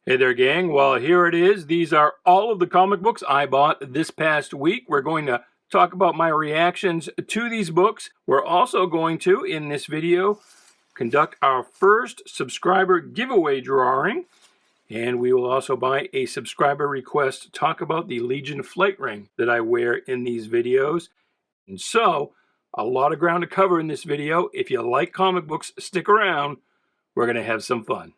Hey there, gang. Well, here it is. These are all of the comic books I bought this past week. We're going to talk about my reactions to these books. We're also going to, in this video, conduct our first subscriber giveaway drawing. And we will also, by a subscriber request, talk about the Legion flight ring that I wear in these videos. And so, a lot of ground to cover in this video. If you like comic books, stick around. We're going to have some fun.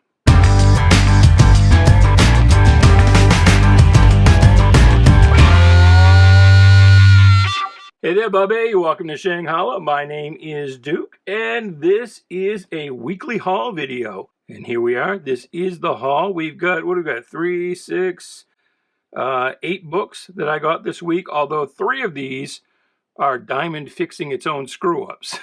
Hey there, Bubby. Welcome to Shanghai. My name is Duke, and this is a weekly haul video. And here we are. This is the haul. We've got, what have we got? 3, 6, 8 books that I got this week, although 3 of these are Diamond fixing its own screw-ups.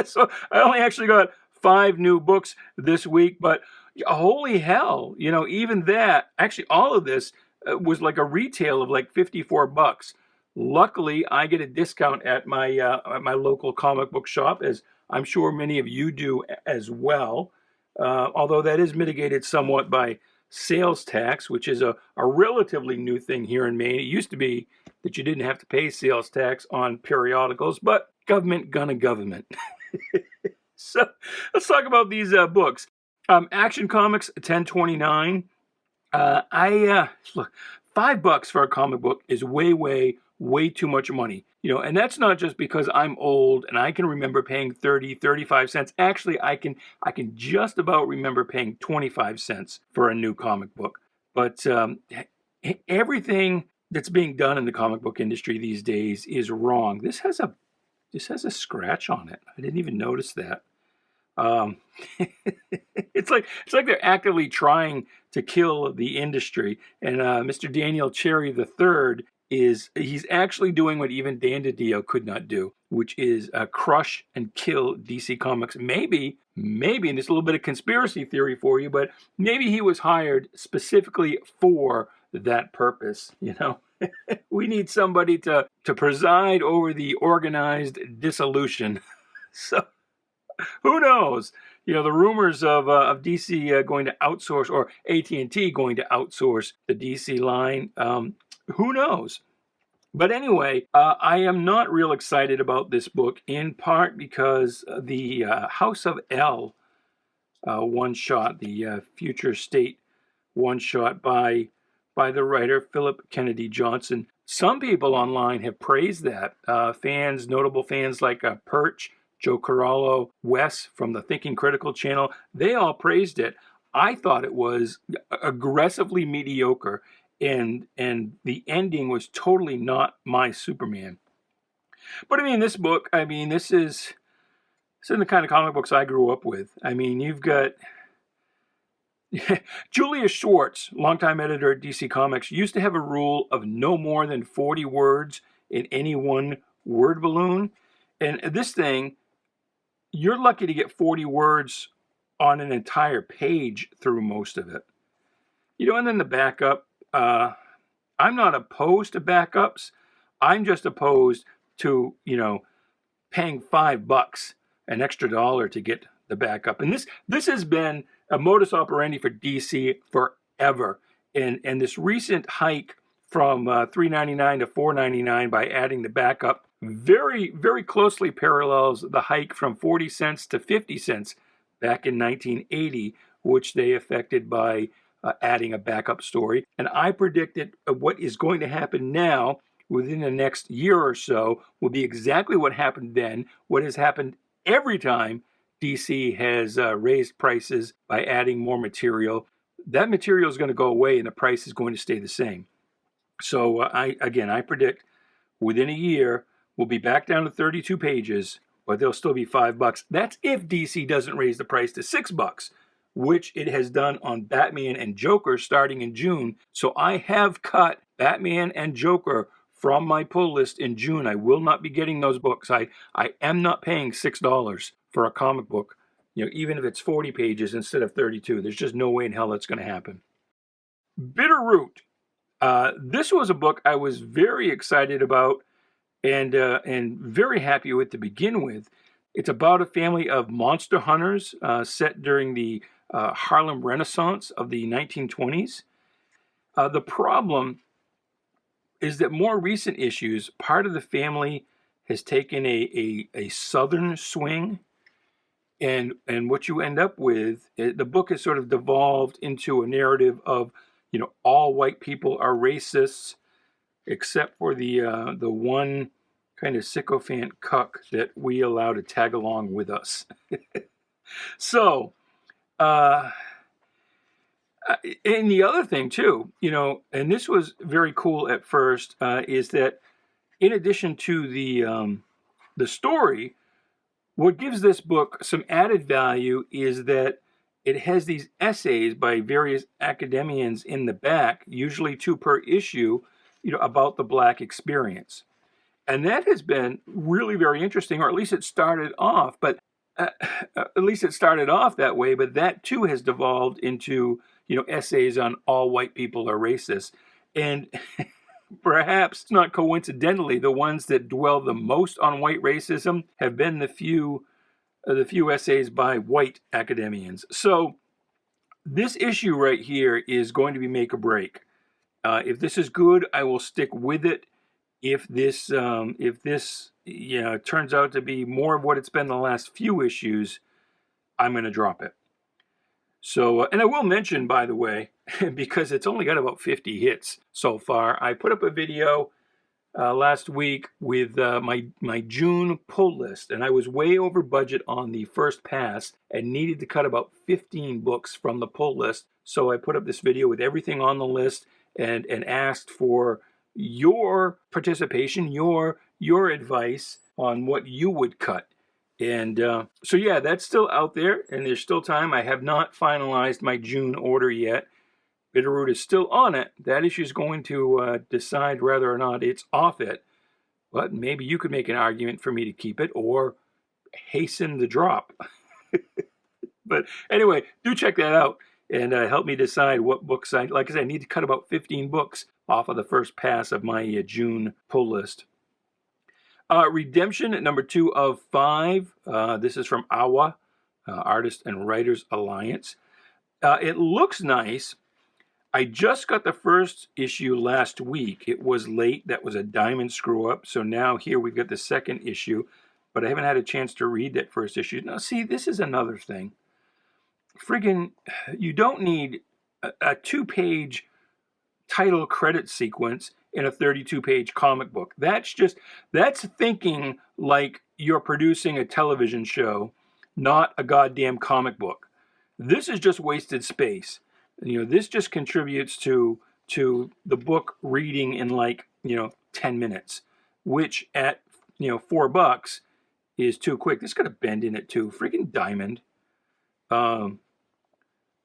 So I only actually got 5 new books this week, but holy hell, you know, even that, actually all of this was like a retail of like 54 bucks. Luckily, I get a discount at my local comic book shop, as I'm sure many of you do as well. Although that is mitigated somewhat by sales tax, which is a relatively new thing here in Maine. It used to be that you didn't have to pay sales tax on periodicals, but government gonna government. So let's talk about these books. Action Comics 1029. Look, $5 for a comic book is way too much money, you know, and that's not just because I'm old and I can remember paying 30, 35 cents. Actually, I can just about remember paying 25 cents for a new comic book. But everything that's being done in the comic book industry these days is wrong. This has a scratch on it. I didn't even notice that. It's like they're actively trying to kill the industry. And Mr. Daniel Cherry III he's actually doing what even Dan DiDio could not do, which is crush and kill DC Comics. Maybe, and there's a little bit of conspiracy theory for you, but maybe he was hired specifically for that purpose, you know? We need somebody to preside over the organized dissolution. So, who knows? You know, the rumors of DC going to outsource, or AT&T going to outsource the DC line, who knows? But anyway, I am not real excited about this book, in part because the House of L one-shot, the Future State one-shot by the writer Philip Kennedy Johnson. Some people online have praised that. Notable fans like Perch, Joe Corallo, Wes from the Thinking Critical channel, they all praised it. I thought it was aggressively mediocre, and the ending was totally not my Superman. But I mean, this book, this is the kind of comic books I grew up with. I mean, you've got Julius Schwartz, longtime editor at DC Comics, used to have a rule of no more than 40 words in any one word balloon. And this thing, you're lucky to get 40 words on an entire page through most of it. You know, and then the backup, I'm not opposed to backups. I'm just opposed to, you know, paying $5, an extra $1 to get the backup. And this has been a modus operandi for DC forever. And this recent hike from $3.99 to $4.99 by adding the backup very, very closely parallels the hike from 40 cents to 50 cents back in 1980, which they effected by adding a backup story. And I predicted what is going to happen now within the next year or so will be exactly what happened then, what has happened every time DC has raised prices by adding more material. That material is going to go away and the price is going to stay the same. So I predict within a year, we'll be back down to 32 pages, but they'll still be $5. That's if DC doesn't raise the price to $6, which it has done on Batman and Joker starting in June. So I have cut Batman and Joker from my pull list in June. I will not be getting those books. I am not paying $6 for a comic book, you know, even if it's 40 pages instead of 32. There's just no way in hell that's going to happen. Bitterroot. This was a book I was very excited about and very happy with to begin with. It's about a family of monster hunters set during the Harlem Renaissance of the 1920s. The problem is that more recent issues, part of the family has taken a southern swing, and what you end up with, the book has sort of devolved into a narrative of, all white people are racists, except for the one kind of sycophant cuck that we allow to tag along with us. So, and the other thing too, and this was very cool at first, is that in addition to the story, what gives this book some added value is that it has these essays by various academians in the back, usually 2 per issue, about the Black experience. And that has been really very interesting, or at least it started off, but at least it started off that way, but that too has devolved into, essays on all white people are racist. And perhaps not coincidentally, the ones that dwell the most on white racism have been the few essays by white academians. So this issue right here is going to be make or break. If this is good, I will stick with it. If this turns out to be more of what it's been the last few issues, I'm going to drop it. So, and I will mention, by the way, because it's only got about 50 hits so far, I put up a video last week with my June pull list, and I was way over budget on the first pass and needed to cut about 15 books from the pull list. So I put up this video with everything on the list and asked for your participation, your advice on what you would cut. And so yeah, that's still out there, and there's still time. I have not finalized my June order yet. Bitterroot is still on it. That issue is going to decide whether or not it's off it. But maybe you could make an argument for me to keep it or hasten the drop. But anyway, do check that out and help me decide what books like I said, I need to cut about 15 books off of the first pass of my June pull list. Redemption at number 2 of 5. This is from AWA, Artists and Writers Alliance. It looks nice. I just got the first issue last week. It was late. That was a diamond screw up. So now here we've got the second issue, but I haven't had a chance to read that first issue. Now, see, this is another thing. Friggin', you don't need a 2-page title credit sequence in a 32-page comic book. That's thinking like you're producing a television show, not a goddamn comic book. This is just wasted space. This just contributes to the book reading in 10 minutes, which at $4 is too quick. This got a bend in it too. Freaking diamond.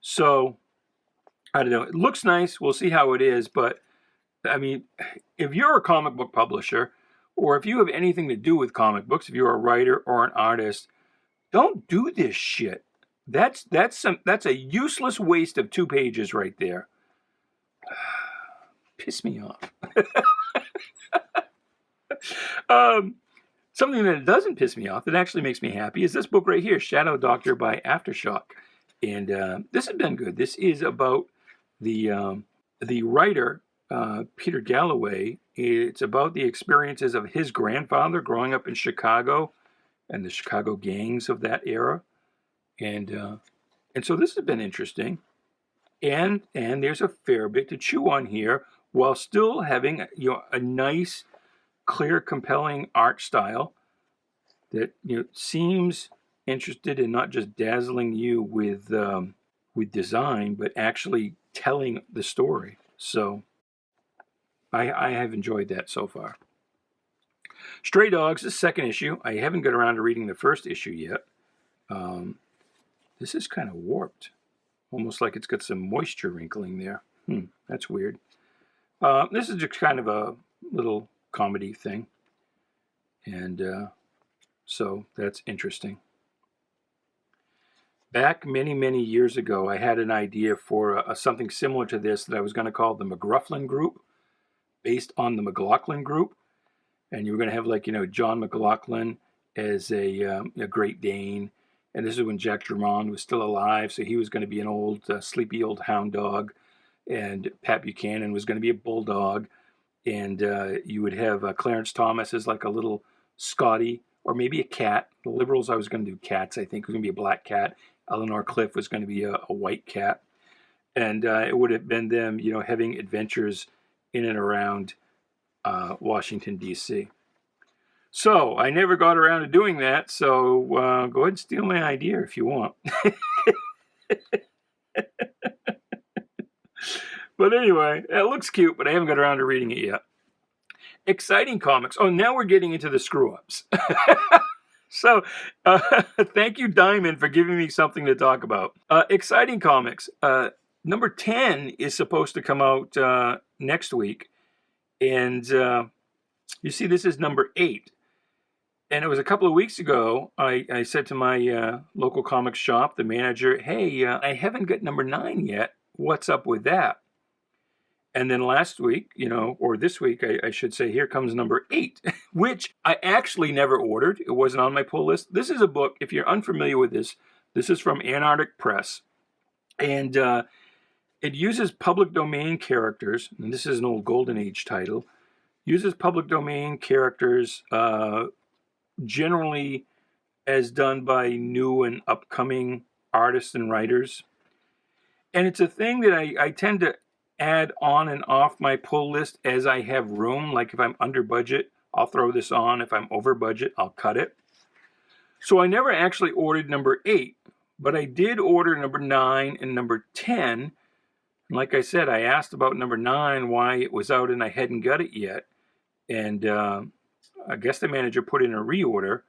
So I don't know. It looks nice. We'll see how it is, but I mean, if you're a comic book publisher, or if you have anything to do with comic books, if you're a writer or an artist, don't do this shit. That's a useless waste of 2 pages right there. Piss me off. Something that doesn't piss me off, that actually makes me happy, is this book right here, Shadow Doctor by AFTERSHOCK. And this has been good. This is about the writer, Peter Galloway. It's about the experiences of his grandfather growing up in Chicago and the Chicago gangs of that era. And so this has been interesting. And there's a fair bit to chew on here while still having a nice, clear, compelling art style that seems interested in not just dazzling you with design, but actually telling the story. So I have enjoyed that so far. Stray Dogs, the second issue. I haven't got around to reading the first issue yet. This is kind of warped. Almost like it's got some moisture wrinkling there. That's weird. This is just kind of a little comedy thing. And so that's interesting. Back many, many years ago, I had an idea for something similar to this that I was going to call the McGrufflin Group, based on the McLaughlin Group. And you were going to have John McLaughlin as a Great Dane, And this is when Jack Drummond was still alive, so he was going to be an old, sleepy old hound dog. And Pat Buchanan was going to be a bulldog. And you would have Clarence Thomas as like a little Scotty, or maybe a cat. The Liberals, I was going to do cats, I think. It was going to be a black cat. Eleanor Cliff was going to be a white cat. And it would have been them, you know, having adventures in and around Washington, D.C. So I never got around to doing that, so go ahead and steal my idea if you want. But anyway, it looks cute, but I haven't got around to reading it yet. Exciting comics. Oh, now we're getting into the screw-ups. So, thank you, Diamond, for giving me something to talk about. Exciting comics. Number 10 is supposed to come out next week. And you see, this is number 8. And it was a couple of weeks ago, I said to my local comics shop, the manager, hey, I haven't got number 9 yet. What's up with that? And then last week, you know, or this week, I should say, here comes number 8, which I actually never ordered. It wasn't on my pull list. This is a book, if you're unfamiliar with this is from Antarctic Press. And it uses public domain characters, and this is an old Golden Age title, uses public domain characters generally as done by new and upcoming artists and writers. And it's a thing that I tend to add on and off my pull list as I have room. Like if I'm under budget, I'll throw this on. If I'm over budget, I'll cut it. So I never actually ordered number 8, but I did order number 9 and number 10. And like I said, I asked about number 9, why it was out and I hadn't got it yet. And I guess the manager put in a reorder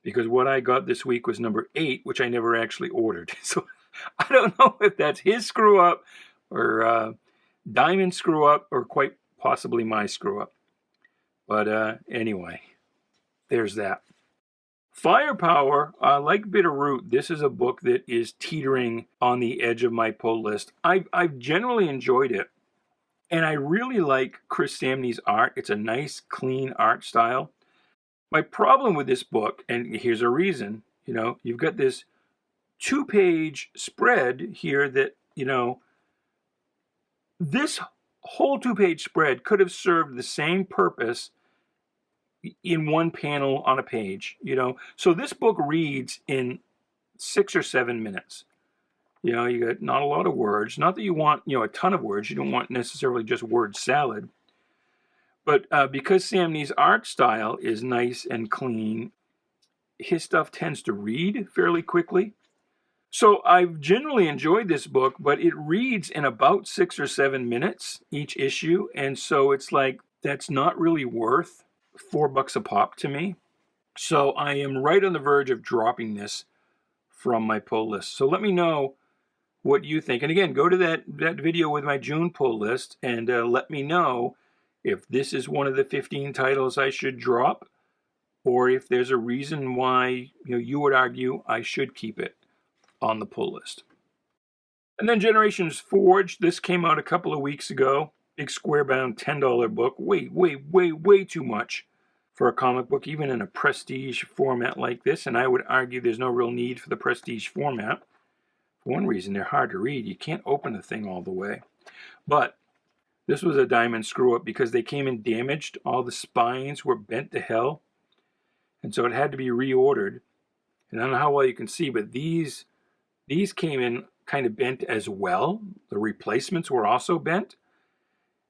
because what I got this week was number 8, which I never actually ordered. So I don't know if that's his screw up or Diamond screw up, or quite possibly my screw up. But anyway, there's that. Firepower, like Bitterroot, this is a book that is teetering on the edge of my pull list. I've generally enjoyed it, and I really like Chris Samnee's art. It's a nice, clean art style. My problem with this book, and here's a reason, you know, you've got this 2-page spread here that, you know, this whole 2-page spread could have served the same purpose in one panel on a page, you know. So this book reads in 6 or 7 minutes. You know, you got not a lot of words. Not that you want, you know, a ton of words. You don't want necessarily just word salad. But because Samnee's art style is nice and clean, his stuff tends to read fairly quickly. So I've generally enjoyed this book, but it reads in about 6 or 7 minutes each issue. And so it's like, that's not really worth $4 a pop to me. So I am right on the verge of dropping this from my pull list. So let me know what you think. And again, go to that video with my June pull list and let me know if this is one of the 15 titles I should drop, or if there's a reason why, you would argue I should keep it on the pull list. And then Generations Forged. This came out a couple of weeks ago. Big square-bound $10 book. Way too much for a comic book, even in a prestige format like this. And I would argue there's no real need for the prestige format. For one reason, they're hard to read. You can't open the thing all the way. But this was a Diamond screw-up because they came in damaged. All the spines were bent to hell. And so it had to be reordered. And I don't know how well you can see, but these came in kind of bent as well. The replacements were also bent.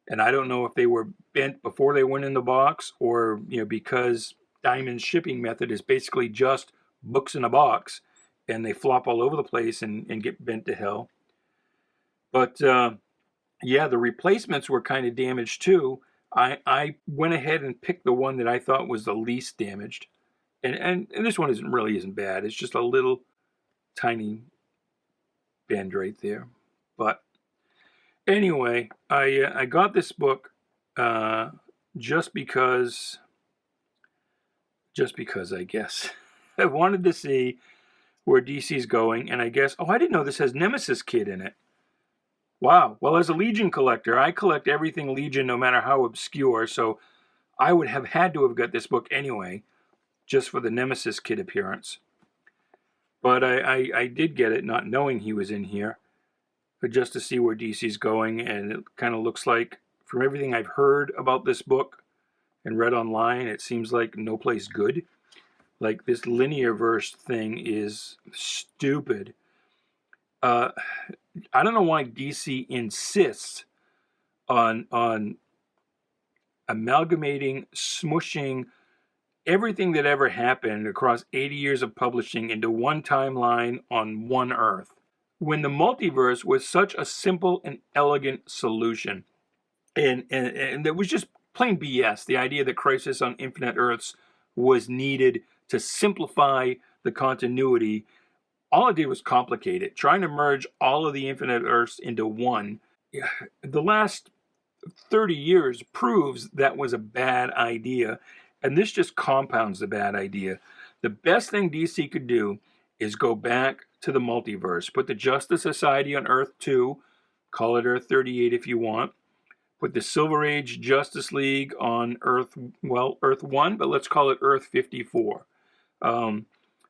And I don't know if they were bent before they went in the box, or because Diamond's shipping method is basically just books in a box, and they flop all over the place and get bent to hell. But yeah, the replacements were kind of damaged too. I went ahead and picked the one that I thought was the least damaged, and this one isn't bad. It's just a little tiny bend right there, but. Anyway, I got this book just because I guess. I wanted to see where DC's going, and I guess, I didn't know this has Nemesis Kid in it. Wow. Well, as a Legion collector, I collect everything Legion, no matter how obscure, so I would have had to have got this book anyway, just for the Nemesis Kid appearance. But I did get it not knowing he was in here, but just to see where DC's going. And it kind of looks like, from everything I've heard about this book and read online, it seems like no place good. Like, this linear verse thing is stupid. I don't know why DC insists on amalgamating, smushing everything that ever happened across 80 years of publishing into one timeline on one Earth, when the multiverse was such a simple and elegant solution. And it was just plain BS, the idea that Crisis on Infinite Earths was needed to simplify the continuity. All it did was complicate it, trying to merge all of the Infinite Earths into one. The last 30 years proves that was a bad idea, and this just compounds the bad idea. The best thing DC could do is go back to the multiverse. Put the Justice Society on Earth 2, call it Earth 38 if you want. Put the Silver Age Justice League on Earth 1, but let's call it Earth 54. The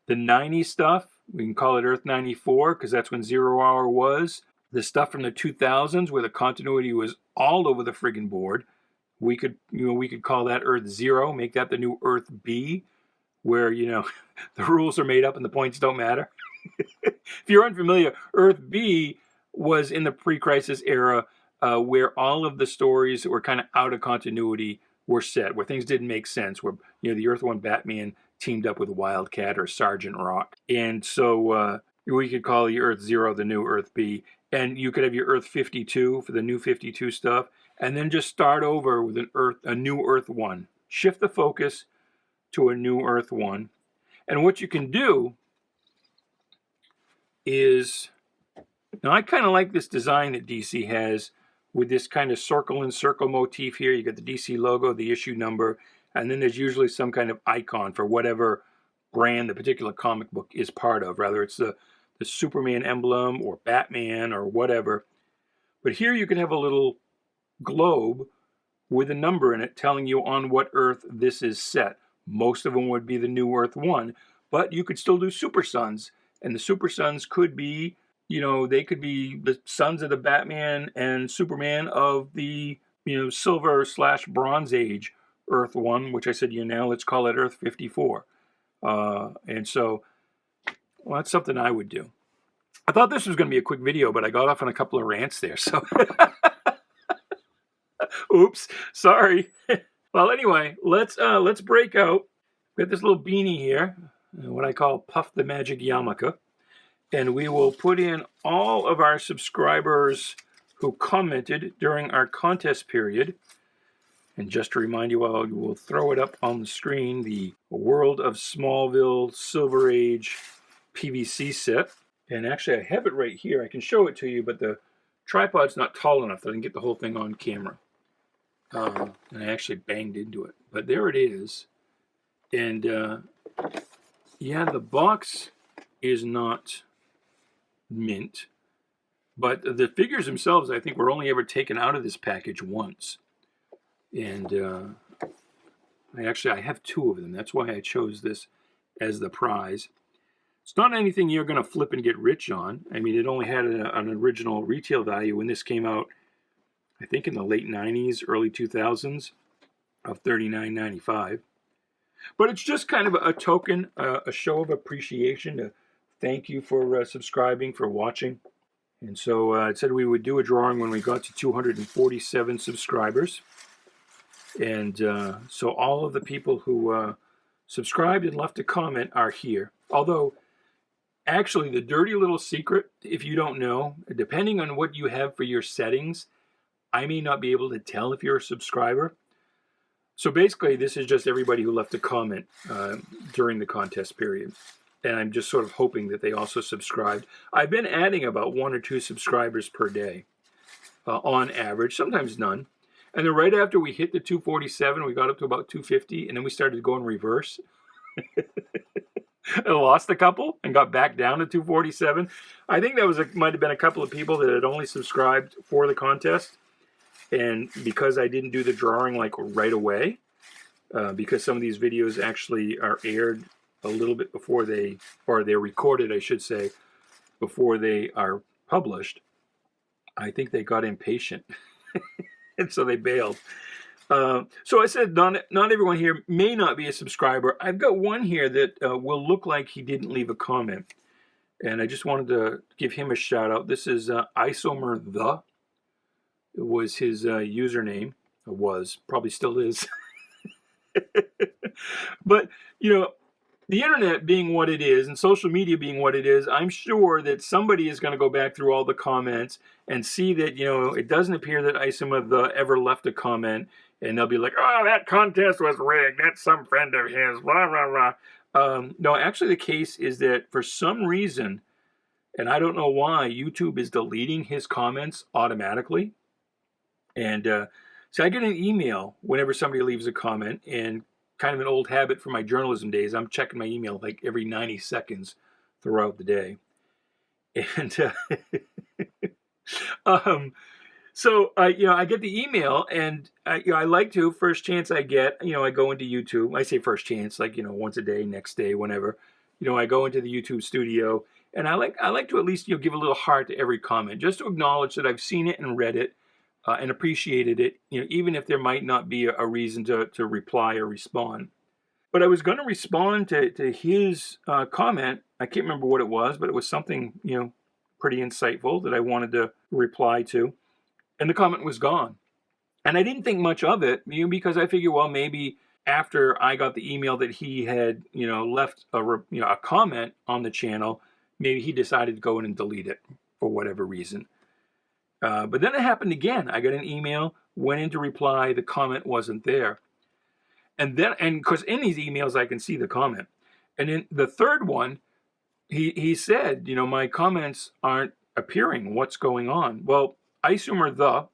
90s stuff, we can call it Earth 94, because that's when Zero Hour was. The stuff from the 2000s, where the continuity was all over the friggin' board, we could call that Earth 0, make that the new Earth B, where, the rules are made up and the points don't matter. If you're unfamiliar, Earth B was in the pre-crisis era, where all of the stories that were kind of out of continuity were set, where things didn't make sense, where the Earth 1 Batman teamed up with Wildcat or Sergeant Rock. And so we could call the Earth 0 the new Earth B. And you could have your Earth 52 for the new 52 stuff, and then just start over with a new Earth 1. Shift the focus to a new Earth 1. And what you can do is, now I kind of like this design that DC has, with this kind of circle and circle motif here. You got the DC logo, the issue number, and then there's usually some kind of icon for whatever brand the particular comic book is part of, rather it's the Superman emblem or Batman or whatever. But here you could have a little globe with a number in it telling you on what Earth this is set. Most of them would be the new Earth 1, but you could still do Super Sons, and the Super Sons could be, they could be the sons of the Batman and Superman of the, Silver/Bronze Age Earth 1, which I said, let's call it Earth 54. And so, well, that's something I would do. I thought this was going to be a quick video, but I got off on a couple of rants there, so oops, sorry. Well, anyway, let's break out. We got this little beanie here, what I call Puff the Magic Yarmulke, and we will put in all of our subscribers who commented during our contest period. And just to remind you all, you will throw it up on the screen, the World of Smallville Silver Age PVC set. And actually, I have it right here. I can show it to you, but the tripod's not tall enough that I can get the whole thing on camera. And I actually banged into it. But there it is. And, yeah, the box is not mint. But the figures themselves, I think, were only ever taken out of this package once. And I have two of them. That's why I chose this as the prize. It's not anything you're going to flip and get rich on. I mean, it only had an original retail value when this came out, I think in the late 90s, early 2000s, of $39.95. But it's just kind of a token, a show of appreciation to thank you for subscribing, for watching. And so it said we would do a drawing when we got to 247 subscribers. And so all of the people who subscribed and left a comment are here. Although, actually, the dirty little secret, if you don't know, depending on what you have for your settings, I may not be able to tell if you're a subscriber. So basically, this is just everybody who left a comment during the contest period. And I'm just sort of hoping that they also subscribed. I've been adding about 1 or 2 subscribers per day on average, sometimes none. And then right after we hit the 247, we got up to about 250, and then we started going reverse. I lost a couple and got back down to 247. I think that might have been a couple of people that had only subscribed for the contest. And because I didn't do the drawing like right away, because some of these videos actually are aired a little bit before they're recorded, I should say, before they are published, I think they got impatient, and so they bailed. So I said, not everyone here may not be a subscriber. I've got one here that will look like he didn't leave a comment, and I just wanted to give him a shout out. This is IsomerThe. It was his username. It was, probably still is. But, you know, the internet being what it is and social media being what it is, I'm sure that somebody is going to go back through all the comments and see that, you know, it doesn't appear that ISOMA ever left a comment, and they'll be like, oh, that contest was rigged. That's some friend of his, blah, blah, blah. No, actually the case is that for some reason, and I don't know why, YouTube is deleting his comments automatically. And so I get an email whenever somebody leaves a comment, and kind of an old habit from my journalism days, I'm checking my email like every 90 seconds throughout the day. And so you know, I get the email, and you know, I like to, first chance I get, you know, I go into YouTube. I say first chance, like, you know, once a day, next day, whenever. You know, I go into the YouTube studio, and I like to at least, you know, give a little heart to every comment, just to acknowledge that I've seen it and read it. And appreciated it, you know, even if there might not be a reason to reply or respond. But I was going to respond to his comment. I can't remember what it was, but it was something, you know, pretty insightful that I wanted to reply to. And the comment was gone. And I didn't think much of it, you know, because I figured, well, maybe after I got the email that he had, you know, left a comment on the channel, maybe he decided to go in and delete it for whatever reason. But then it happened again. I got an email, went in to reply, the comment wasn't there. And then, and because in these emails I can see the comment. And in the third one, he said, you know, my comments aren't appearing. What's going on? Well, ISOMerThe,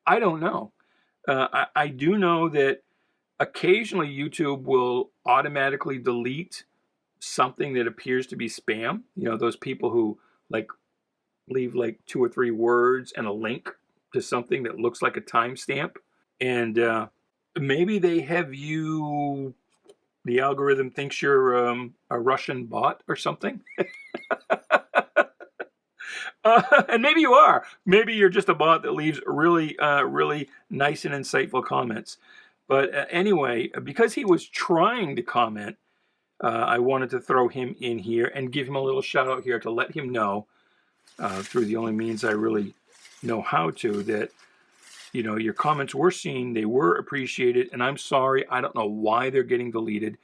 I don't know. I do know that occasionally YouTube will automatically delete something that appears to be spam. You know, those people who like leave like 2 or 3 words and a link to something that looks like a timestamp. And maybe they have you, the algorithm thinks you're a Russian bot or something. And maybe you are. Maybe you're just a bot that leaves really, really nice and insightful comments. But anyway, because he was trying to comment, I wanted to throw him in here and give him a little shout out here to let him know, through the only means I really know how to, that, you know, your comments were seen, they were appreciated, and I'm sorry, I don't know why they're getting deleted.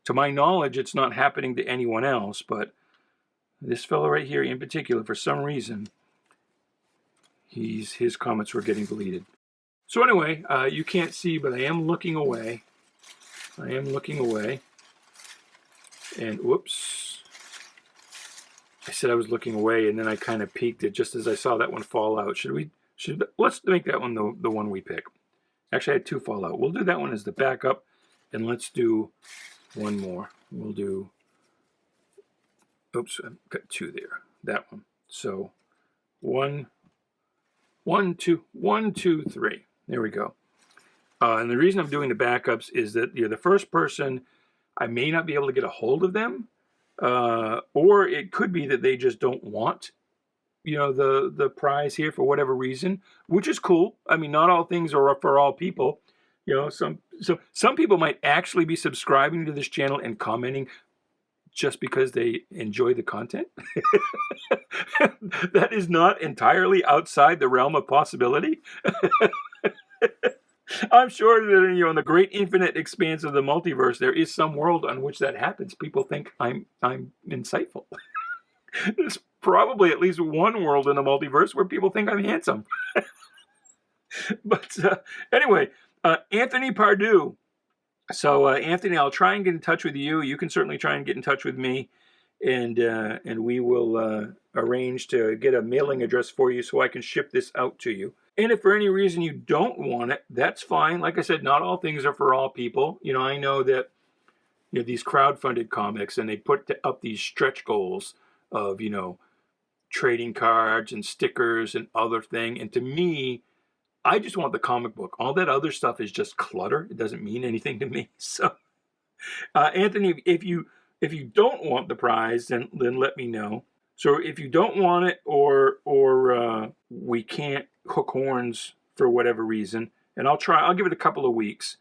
To my knowledge, it's not happening to anyone else, but this fellow right here in particular, for some reason, his comments were getting deleted. So anyway, you can't see, but I am looking away. I am looking away. And whoops. I said I was looking away, and then I kind of peeked it just as I saw that one fall out. Let's make that one the one we pick. Actually, I had 2 fall out. We'll do that one as the backup, and let's do one more. We'll do, oops, I've got 2 there. That one. So 1, 2, 1, 2, 3. There we go. And the reason I'm doing the backups is that you're the first person, I may not be able to get a hold of them. Or it could be that they just don't want, you know, the prize here for whatever reason, which is cool. I mean, not all things are for all people. You know, some people might actually be subscribing to this channel and commenting just because they enjoy the content. That is not entirely outside the realm of possibility. I'm sure that, you know, in the great infinite expanse of the multiverse, there is some world on which that happens. People think I'm insightful. There's probably at least one world in the multiverse where people think I'm handsome. But anyway, Anthony Pardue. So Anthony, I'll try and get in touch with you. You can certainly try and get in touch with me, and we will arrange to get a mailing address for you so I can ship this out to you. And if for any reason you don't want it, that's fine. Like I said, not all things are for all people. You know, I know that, you know, these crowdfunded comics, and they put up these stretch goals of, you know, trading cards and stickers and other thing. And to me, I just want the comic book. All that other stuff is just clutter. It doesn't mean anything to me. So, Anthony, if you If you don't want the prize, then let me know. So if you don't want it, or we can't hook horns for whatever reason, and I'll give it a couple of weeks.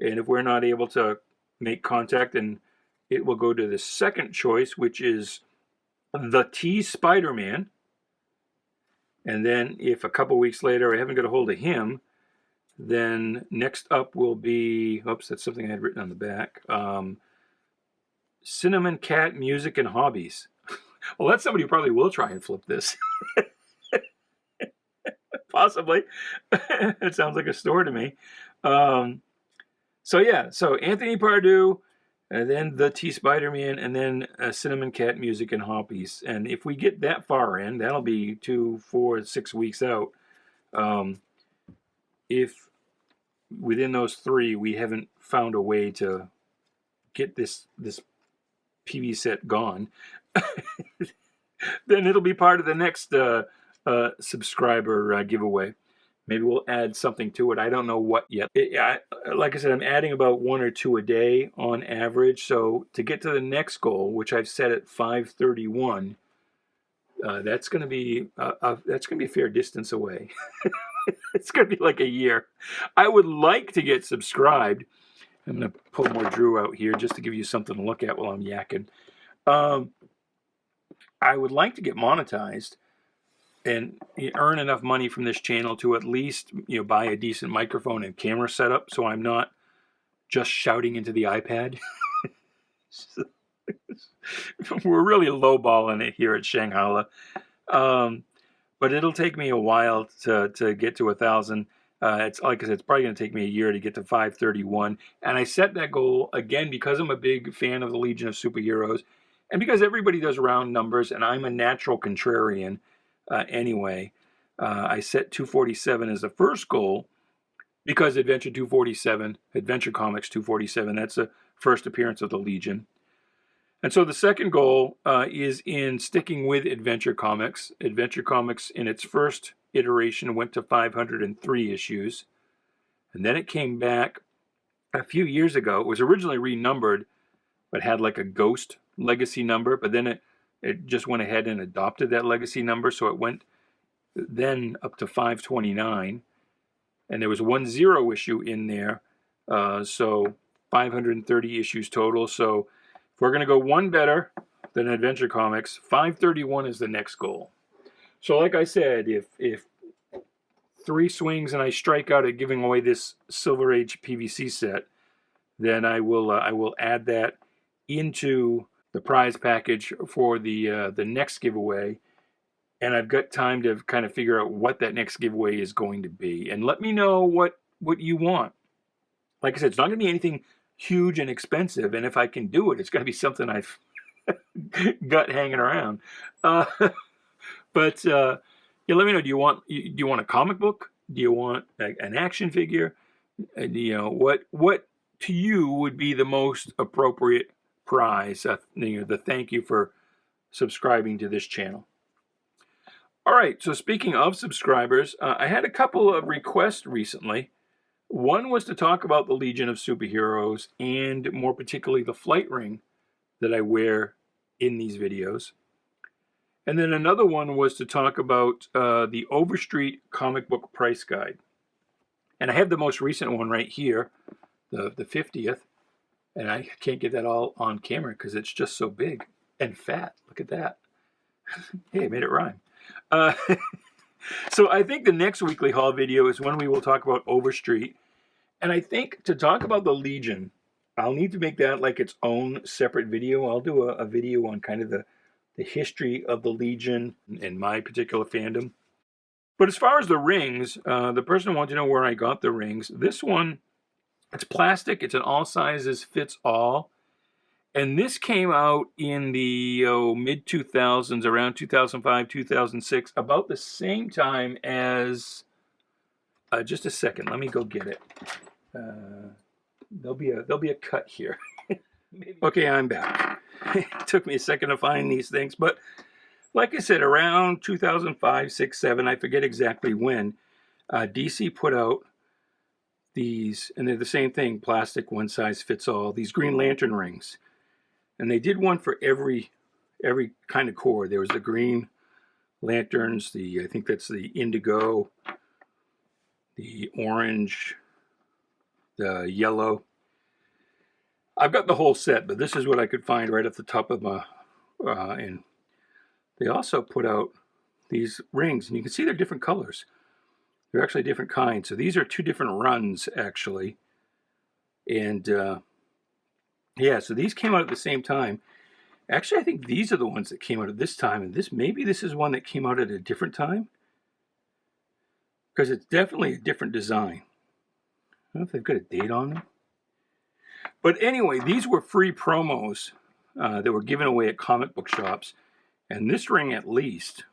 And if we're not able to make contact, then it will go to the second choice, which is the T Spider-Man. And then if a couple weeks later I haven't got a hold of him, then next up will be, oops, that's something I had written on the back. Cinnamon Cat Music and Hobbies. Well, that's somebody who probably will try and flip this. Possibly. It sounds like a store to me. So yeah, so Anthony Pardue, and then the T Spider-Man, and then Cinnamon Cat Music and Hobbies. And if we get that far in, that'll be 2, 4, 6 weeks out. If within those 3 we haven't found a way to get this PV set gone, then it'll be part of the next subscriber giveaway. Maybe we'll add something to it. I don't know what yet. Like I said, I'm adding about 1 or 2 a day on average. So to get to the next goal, which I've set at 531, that's going to be a fair distance away. It's going to be like a year. I would like to get subscribed. I'm going to pull more Drew out here just to give you something to look at while I'm yakking. I would like to get monetized and earn enough money from this channel to at least, buy a decent microphone and camera setup, so I'm not just shouting into the iPad. We're really lowballing it here at Shanghala. But it'll take me a while to get to 1,000. It's like I said, it's probably going to take me a year to get to 531. And I set that goal again because I'm a big fan of the Legion of Superheroes, and because everybody does round numbers, and I'm a natural contrarian. Anyway, I set 247 as the first goal because Adventure Comics 247, that's the first appearance of the Legion. And so the second goal is in sticking with Adventure Comics. Adventure Comics in its first iteration went to 503 issues. And then it came back a few years ago. It was originally renumbered, but had like a ghost legacy number, but then it just went ahead and adopted that legacy number, so it went then up to 529, and there was 10 issue in there, so 530 issues total. So if we're going to go one better than Adventure Comics, 531 is the next goal. So like I said, if 3 swings and I strike out at giving away this Silver Age PVC set, then I will add that into the prize package for the next giveaway, and I've got time to kind of figure out what that next giveaway is going to be. And let me know what you want. Like I said, it's not going to be anything huge and expensive, and if I can do it, it's going to be something I've got hanging around. But yeah, let me know. Do you want a comic book? Do you want an action figure? What to you would be the most appropriate prize, the thank you for subscribing to this channel. All right, so speaking of subscribers, I had a couple of requests recently. One was to talk about the Legion of Superheroes, and more particularly the flight ring that I wear in these videos. And then another one was to talk about the Overstreet comic book price guide. And I have the most recent one right here, the 50th. And I can't get that all on camera because it's just so big and fat. Look at that. Hey, I made it rhyme. So I think the next weekly haul video is when we will talk about Overstreet. And I think to talk about the Legion, I'll need to make that like its own separate video. I'll do a video on kind of the history of the Legion and my particular fandom. But as far as the rings, the person wanted to know where I got the rings. This one, it's plastic. It's an all sizes fits all. And this came out in the mid-2000s, around 2005, 2006, about the same time as... just a second. Let me go get it. There'll be a cut here. Okay, I'm back. It took me a second to find these things. But like I said, around 2005, 6, 7, I forget exactly when, DC put out these, and they're the same thing, plastic, one size fits all, these Green Lantern rings. And they did one for every kind of core. There was the green lanterns, I think that's the indigo, the orange, the yellow. I've got the whole set, but this is what I could find right at the top of my, and they also put out these rings, and you can see they're different colors. They're actually different kinds. So these are 2 different runs, actually. And yeah, so these came out at the same time. Actually, I think these are the ones that came out at this time, and maybe this is one that came out at a different time, because it's definitely a different design. I don't know if they've got a date on them. But anyway, these were free promos that were given away at comic book shops. And this ring, at least,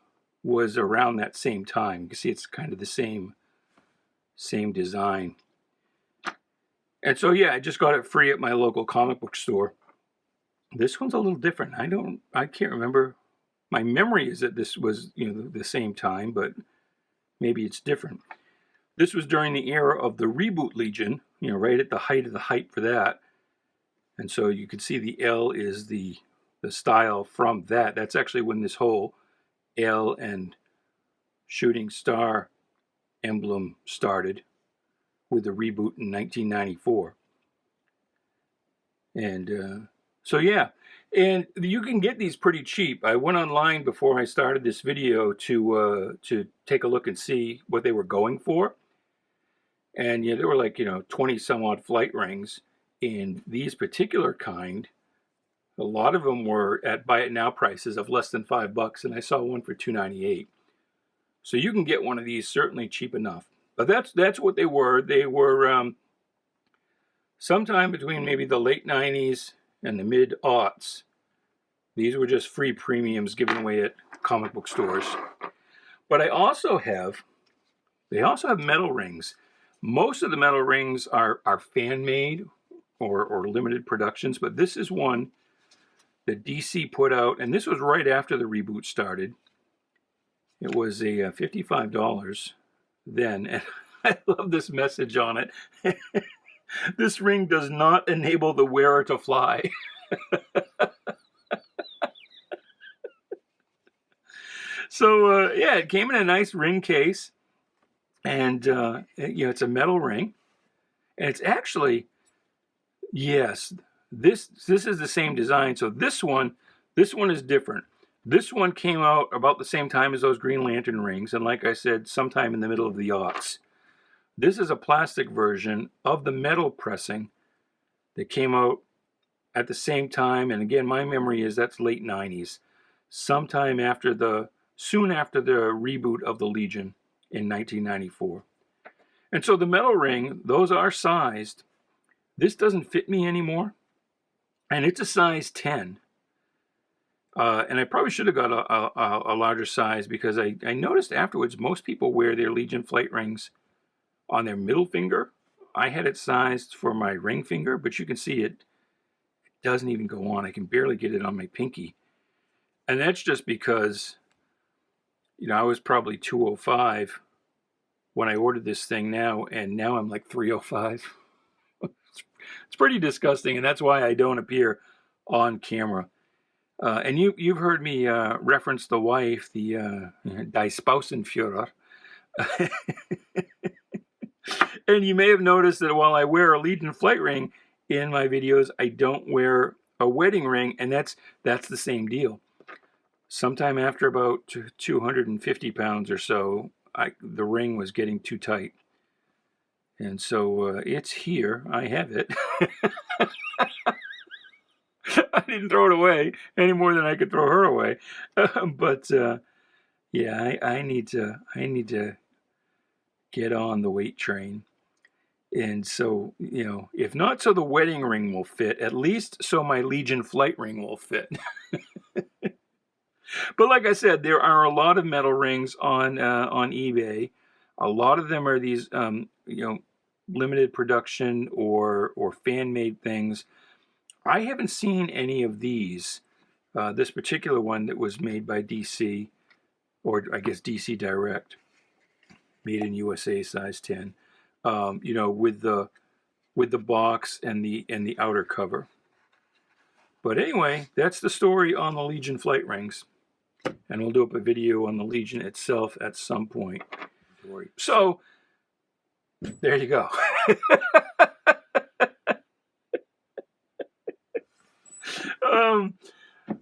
was around that same time. You can see it's kind of the same design. And so, yeah, I just got it free at my local comic book store. This one's a little different. I can't remember. My memory is that this was, the same time, but maybe it's different. This was during the era of the Reboot Legion, right at the height of the hype for that. And so you can see the L is the style from that. That's actually when this whole L and shooting star emblem started, with the reboot in 1994. And so yeah, and you can get these pretty cheap. I went online before I started this video to take a look and see what they were going for. And yeah, they were like 20 some odd flight rings. In these particular kind, a lot of them were at buy it now prices of less than $5, and I saw one for $2.98. So you can get one of these certainly cheap enough. But that's what they were. They were sometime between maybe the late 90s and the mid-aughts. These were just free premiums given away at comic book stores. But they also have metal rings. Most of the metal rings are fan-made or limited productions, but this is one that DC put out, and this was right after the reboot started. It was a $55 then, and I love this message on it. This ring does not enable the wearer to fly. So yeah, it came in a nice ring case, and it's a metal ring, and it's actually, yes, this is the same design. So this one is different. This one came out about the same time as those Green Lantern rings, and like I said, sometime in the middle of the aughts. This is a plastic version of the metal pressing that came out at the same time, and again, my memory is that's late 90s, sometime soon after the reboot of the Legion in 1994. And so the metal ring, those are sized. This doesn't fit me anymore, and it's a size 10. And I probably should have got a larger size, because I noticed afterwards most people wear their Legion flight rings on their middle finger. I had it sized for my ring finger, but you can see it doesn't even go on. I can barely get it on my pinky. And that's just because, I was probably 205 when I ordered this thing now, and now I'm like 305. It's pretty disgusting, and that's why I don't appear on camera. And you've heard me reference the wife, the Die Spausenführer. And you may have noticed that while I wear a Legion flight ring in my videos, I don't wear a wedding ring, and that's the same deal. Sometime after about 250 pounds or so, the ring was getting too tight. And so it's here. I have it. I didn't throw it away any more than I could throw her away. But yeah, I need to get on the weight train. And so, if not so the wedding ring will fit, at least so my Legion flight ring will fit. But like I said, there are a lot of metal rings on eBay. A lot of them are these, limited production or fan-made things. I haven't seen any of these. This particular one that was made by DC, or I guess DC Direct, made in USA, size 10. With the box and the outer cover. But anyway, that's the story on the Legion flight rings. And we'll do up a video on the Legion itself at some point. So, there you go.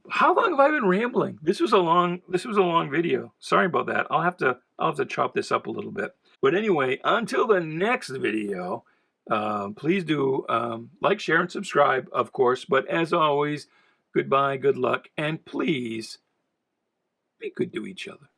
How long have I been rambling? This was a long video. Sorry about that. I'll have to chop this up a little bit. But anyway, until the next video, please do like, share, and subscribe, of course. But as always, goodbye, good luck, and please be good to each other.